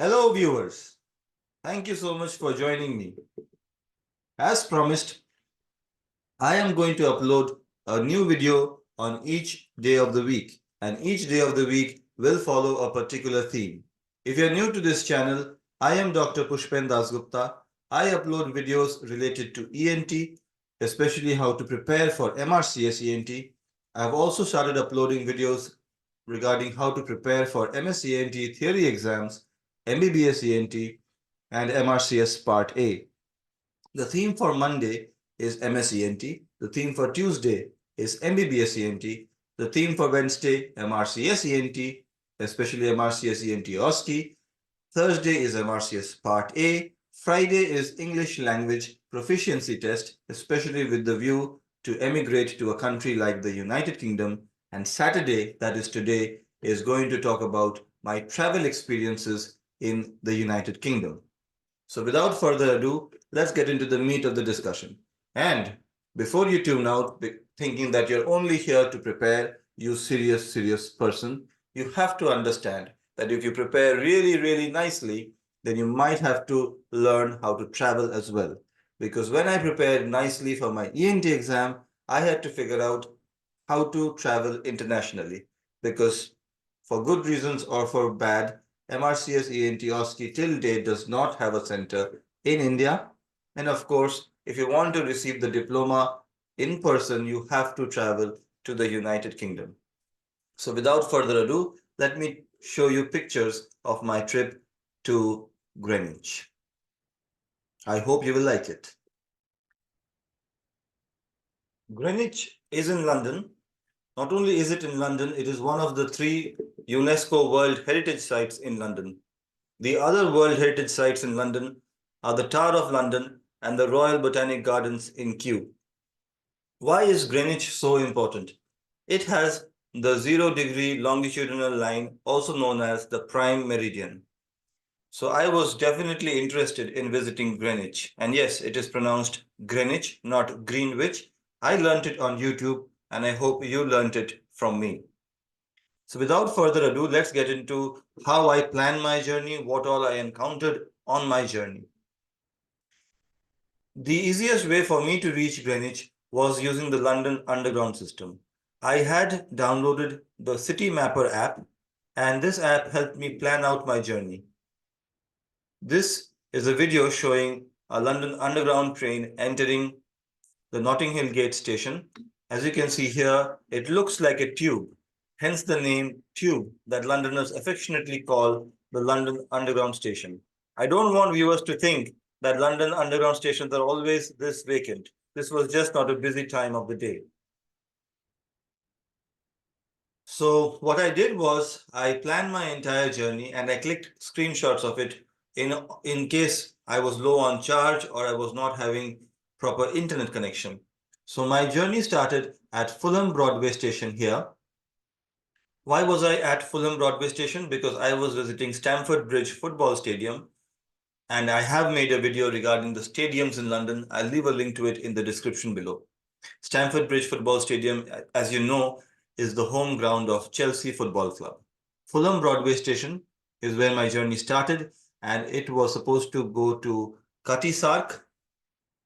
Hello viewers, thank you so much for joining me. As promised, I am going to upload a new video on each day of the week, and each day of the week will follow a particular theme. If you are new to this channel, I am Dr. Puspen Dasgupta. I upload videos related to ENT, especially how to prepare for MRCS ENT. I have also started uploading videos regarding how to prepare for MS ENT theory exams, MBBS ENT, and MRCS Part A. The theme for Monday is MS ENT. The theme for Tuesday is MBBS ENT. The theme for Wednesday, MRCS ENT, especially MRCS ENT OSCE. Thursday is MRCS Part A. Friday is English Language Proficiency Test, especially with the view to emigrate to a country like the United Kingdom. And Saturday, that is today, is going to talk about my travel experiences in the United Kingdom. So without further ado, let's get into the meat of the discussion. And before you tune out thinking that you're only here to prepare, you serious person, you have to understand that if you prepare really nicely, then you might have to learn how to travel as well. Because when I prepared nicely for my ENT exam, I had to figure out how to travel internationally. Because for good reasons or for bad, MRCS ENT OSCE till date does not have a center in India. And of course, if you want to receive the diploma in person, you have to travel to the United Kingdom. So without further ado, let me show you pictures of my trip to Greenwich. I hope you will like it. Greenwich is in London. Not only is it in London, it is one of the 3 UNESCO World Heritage Sites in London. The other World Heritage Sites in London are the Tower of London and the Royal Botanic Gardens in Kew. Why is Greenwich so important? It has the 0-degree longitudinal line, also known as the prime meridian. So I was definitely interested in visiting Greenwich. And yes, it is pronounced Greenwich, not Greenwich. I learned it on YouTube, and I hope you learned it from me. So without further ado, let's get into how I planned my journey, what all I encountered on my journey. The easiest way for me to reach Greenwich was using the London Underground system. I had downloaded the City Mapper app, and this app helped me plan out my journey. This is a video showing a London Underground train entering the Notting Hill Gate station. As you can see here, it looks like a tube, hence the name Tube that Londoners affectionately call the London Underground station. I don't want viewers to think that London Underground stations are always this vacant. This was just not a busy time of the day. So what I did was I planned my entire journey and I clicked screenshots of it in case I was low on charge or I was not having proper internet connection. So my journey started at Fulham Broadway station here. Why was I at Fulham Broadway station? Because I was visiting Stamford Bridge Football Stadium, and I have made a video regarding the stadiums in London. I'll leave a link to it in the description below. Stamford Bridge Football Stadium, as you know, is the home ground of Chelsea Football Club. Fulham Broadway station is where my journey started, and it was supposed to go to Cutty Sark.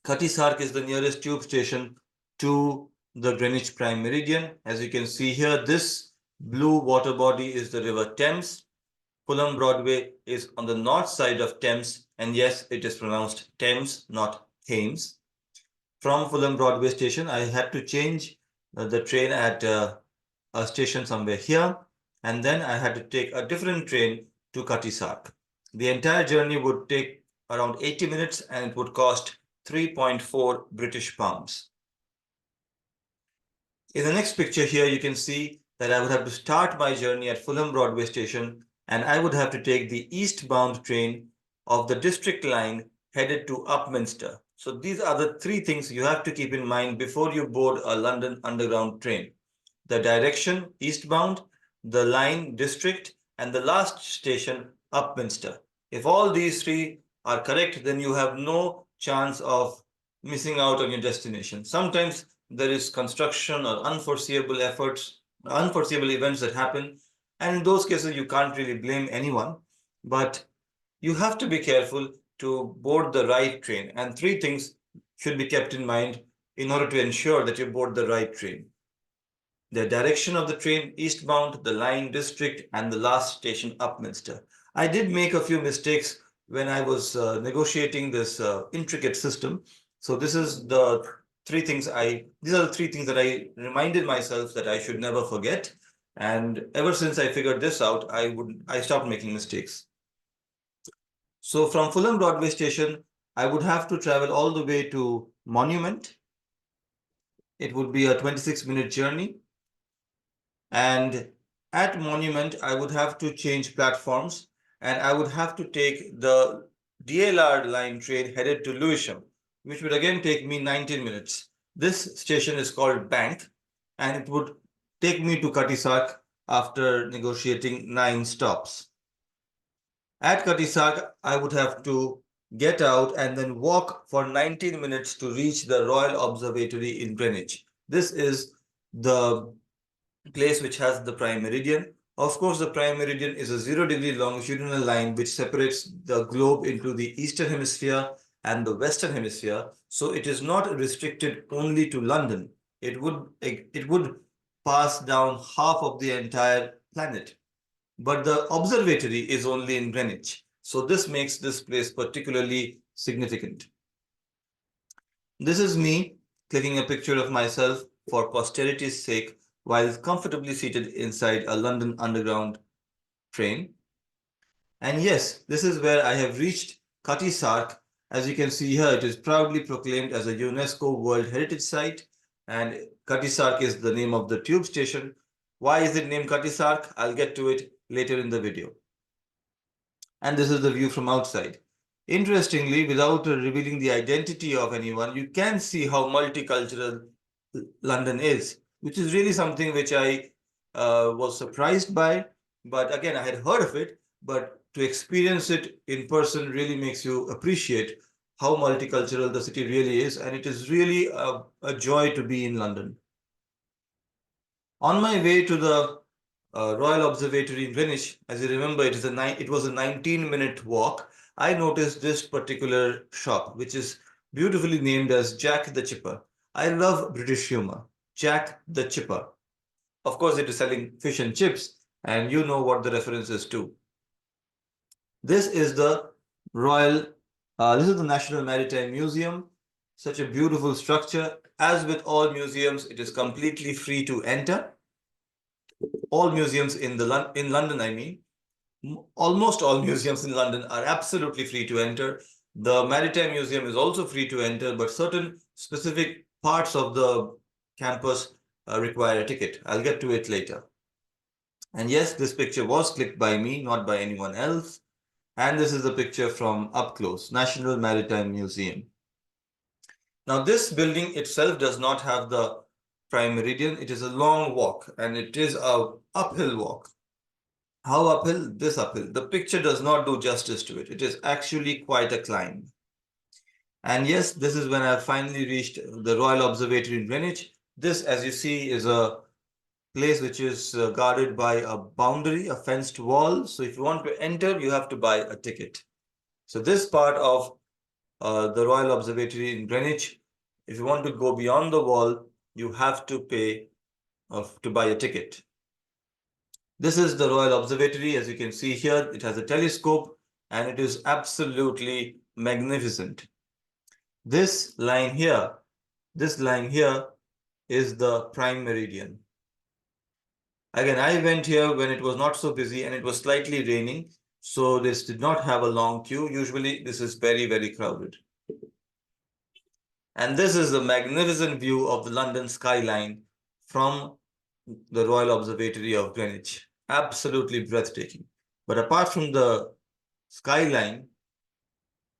Cutty Sark is the nearest tube station to the Greenwich Prime Meridian. As you can see here, this blue water body is the River Thames. Fulham Broadway is on the north side of Thames, and yes, it is pronounced Thames, not Thames. From Fulham Broadway station, I had to change the train at a station somewhere here, and then I had to take a different train to Cutty Sark. The entire journey would take around 80 minutes and it would cost 3.4 British pounds. In the next picture here, you can see that I would have to start my journey at Fulham Broadway station, and I would have to take the eastbound train of the District line headed to Upminster. So these are the 3 things you have to keep in mind before you board a London Underground train. The direction, eastbound, the line, District, and the last station, Upminster. If all these 3 are correct, then you have no chance of missing out on your destination. Sometimes there is construction or unforeseeable events that happen, and in those cases, you can't really blame anyone. But you have to be careful to board the right train. And three things should be kept in mind in order to ensure that you board the right train: the direction of the train, eastbound, the line, district, and the last station, Upminster. I did make a few mistakes when I was negotiating this intricate system. So these are the three things that I reminded myself that I should never forget. And ever since I figured this out, I stopped making mistakes. So from Fulham Broadway station, I would have to travel all the way to Monument. It would be a 26-minute journey. And at Monument, I would have to change platforms, and I would have to take the DLR line train headed to Lewisham, which would again take me 19 minutes. This station is called Bank, and it would take me to Katisak after negotiating 9 stops. At Katisak, I would have to get out and then walk for 19 minutes to reach the Royal Observatory in Greenwich. This is the place which has the prime meridian. Of course, the prime meridian is a 0-degree longitudinal line which separates the globe into the eastern hemisphere and the western hemisphere. So it is not restricted only to London. It would pass down half of the entire planet. But the observatory is only in Greenwich. So this makes this place particularly significant. This is me clicking a picture of myself for posterity's sake while comfortably seated inside a London Underground train. And yes, this is where I have reached Cutty Sark. As you can see here, it is proudly proclaimed as a UNESCO World Heritage Site, and Cutty Sark is the name of the tube station. Why is it named Cutty Sark? I'll get to it later in the video. And this is the view from outside. Interestingly, without revealing the identity of anyone, you can see how multicultural London is, which is really something which I was surprised by. But again, I had heard of it, but to experience it in person really makes you appreciate how multicultural the city really is. And it is really a joy to be in London. On my way to the Royal Observatory in Greenwich, as you remember, it was a 19-minute walk. I noticed this particular shop, which is beautifully named as Jack the Chipper. I love British humor. Jack the Chipper. Of course, it is selling fish and chips, and you know what the reference is to. This is the this is the National Maritime Museum. Such a beautiful structure. As with all museums, it is completely free to enter. All museums in London, I mean, almost all museums in London are absolutely free to enter. The Maritime Museum is also free to enter, but certain specific parts of the campus require a ticket. I'll get to it later. And yes, this picture was clicked by me, not by anyone else. And this is a picture from up close, National Maritime Museum. Now, this building itself does not have the prime meridian. It is a long walk, and it is a uphill walk. How uphill? This uphill. The picture does not do justice to it. It is actually quite a climb. And yes, this is when I finally reached the Royal Observatory in Greenwich. This, as you see, is a place which is guarded by a boundary, a fenced wall. So if you want to enter, you have to buy a ticket. So this part of the Royal Observatory in Greenwich, if you want to go beyond the wall, you have to pay to buy a ticket. This is the Royal Observatory. As you can see here, it has a telescope and it is absolutely magnificent. This line here is the prime meridian. Again, I went here when it was not so busy and it was slightly raining, so this did not have a long queue. Usually this is very, very crowded. And this is the magnificent view of the London skyline from the Royal Observatory of Greenwich. Absolutely breathtaking. But apart from the skyline,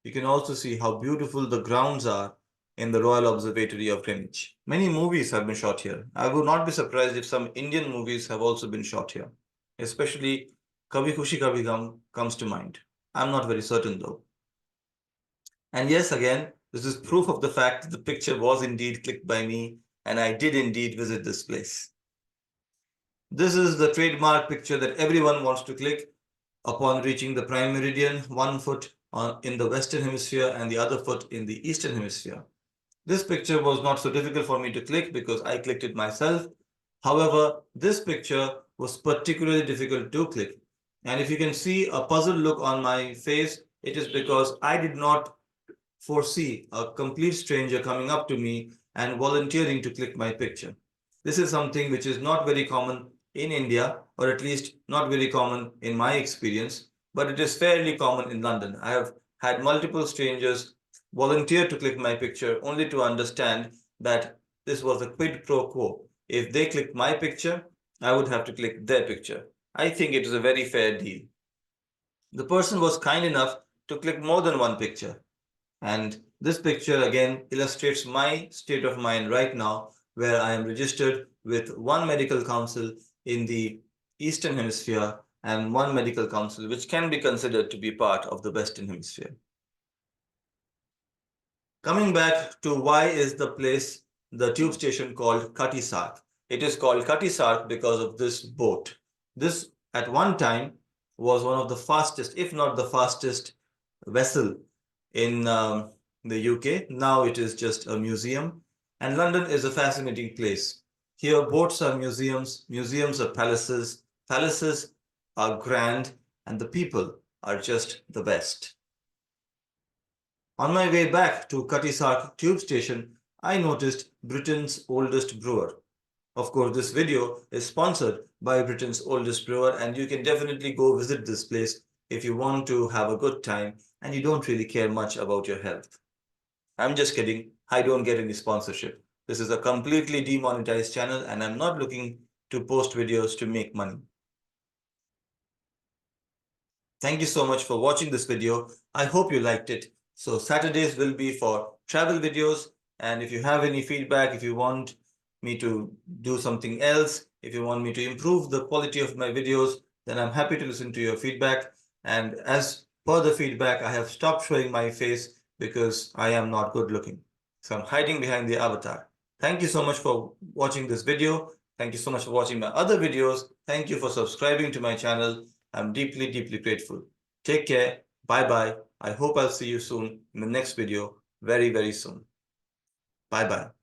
you can also see how beautiful the grounds are in the Royal Observatory of Greenwich. Many movies have been shot here. I would not be surprised if some Indian movies have also been shot here. Especially Kabhi Khushi Kabhi Gham comes to mind. I'm not very certain though. And yes, again, this is proof of the fact that the picture was indeed clicked by me and I did indeed visit this place. This is the trademark picture that everyone wants to click. Upon reaching the prime meridian, one foot in the Western Hemisphere and the other foot in the Eastern Hemisphere. This picture was not so difficult for me to click because I clicked it myself. However, this picture was particularly difficult to click. And if you can see a puzzled look on my face, it is because I did not foresee a complete stranger coming up to me and volunteering to click my picture. This is something which is not very common in India, or at least not very common in my experience, but it is fairly common in London. I have had multiple strangers volunteer to click my picture only to understand that this was a quid pro quo. If they clicked my picture, I would have to click their picture. I think it is a very fair deal. The person was kind enough to click more than one picture. And this picture again illustrates my state of mind right now, where I am registered with one medical council in the Eastern Hemisphere and one medical council which can be considered to be part of the Western Hemisphere. Coming back to why is the tube station called Cutty Sark? It is called Cutty Sark because of this boat. This at one time was one of the fastest, if not the fastest, vessel in the UK. Now it is just a museum. And London is a fascinating place. Here, boats are museums, museums are palaces, palaces are grand, and the people are just the best. On my way back to Cutty Sark tube station, I noticed Britain's oldest brewer. Of course, this video is sponsored by Britain's oldest brewer, and you can definitely go visit this place if you want to have a good time and you don't really care much about your health. I'm just kidding. I don't get any sponsorship. This is a completely demonetized channel and I'm not looking to post videos to make money. Thank you so much for watching this video. I hope you liked it. So Saturdays will be for travel videos. And if you have any feedback, if you want me to do something else, if you want me to improve the quality of my videos, then I'm happy to listen to your feedback. And as per the feedback, I have stopped showing my face because I am not good looking. So I'm hiding behind the avatar. Thank you so much for watching this video. Thank you so much for watching my other videos. Thank you for subscribing to my channel. I'm deeply, deeply grateful. Take care. Bye-bye. I hope I'll see you soon in the next video very, very soon. Bye-bye.